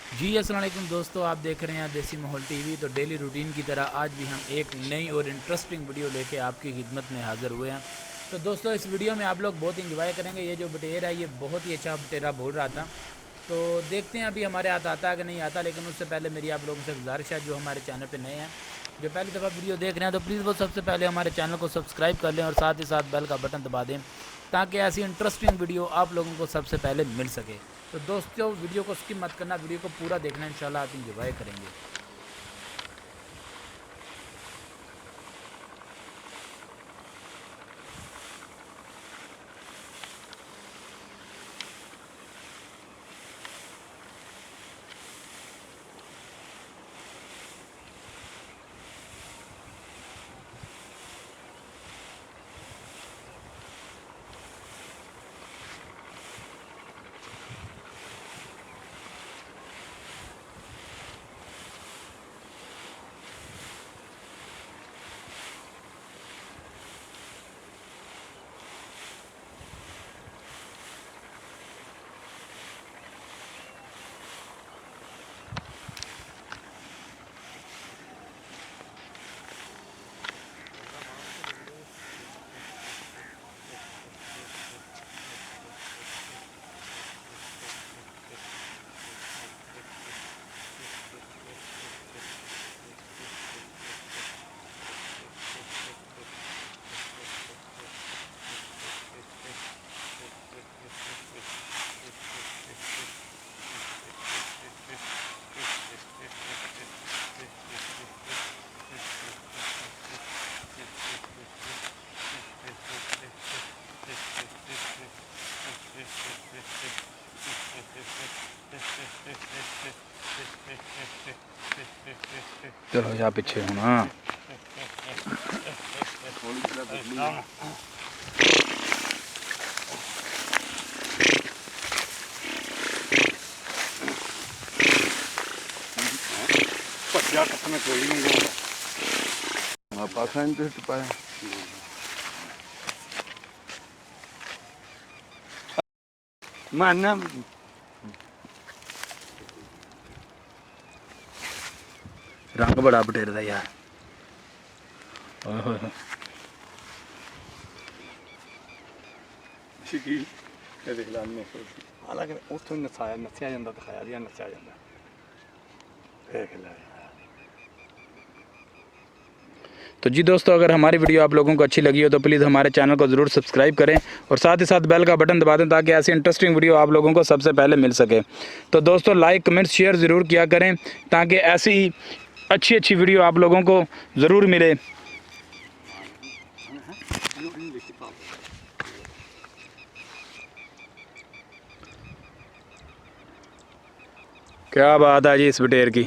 जी अस्सलाम वालेकुम दोस्तों, आप देख रहे हैं देसी माहौल टीवी। तो डेली रूटीन की तरह आज भी हम एक नई और इंटरेस्टिंग वीडियो लेके आपकी खिदमत में हाज़िर हुए हैं। तो दोस्तों इस वीडियो में आप लोग बहुत इंजॉय करेंगे। ये जो बटेर है ये बहुत ही अच्छा बटेरा बोल रहा था, तो देखते हैं अभी हमारे हाथ आता है कि नहीं आता। लेकिन उससे पहले मेरी आप लोगों से गुजारिश है, जो हमारे चैनल पर नए हैं, जो पहली दफ़ा वीडियो देख रहे हैं, तो प्लीज़ वो सबसे पहले हमारे चैनल को सब्सक्राइब कर लें और साथ ही साथ बेल का बटन दबा दें, ताकि ऐसी इंटरेस्टिंग वीडियो आप लोगों को सबसे पहले मिल सके। तो दोस्तों वीडियो को स्किप मत करना, वीडियो को पूरा देखना, इंशाल्लाह आप इंजॉय करेंगे। चलो यहाँ पीछे हो ना। मानना रंग बड़ा बटेर दा यार। हालांकि उतों नसाया नस्या जाता, दिखाया दिया नस्या जाता। तो जी दोस्तों, अगर हमारी वीडियो आप लोगों को अच्छी लगी हो तो प्लीज़ हमारे चैनल को ज़रूर सब्सक्राइब करें और साथ ही साथ बेल का बटन दबा दें, ताकि ऐसी इंटरेस्टिंग वीडियो आप लोगों को सबसे पहले मिल सके। तो दोस्तों लाइक कमेंट शेयर ज़रूर किया करें, ताकि ऐसी अच्छी वीडियो आप लोगों को ज़रूर मिले। क्या बात है जी इस बटेर की।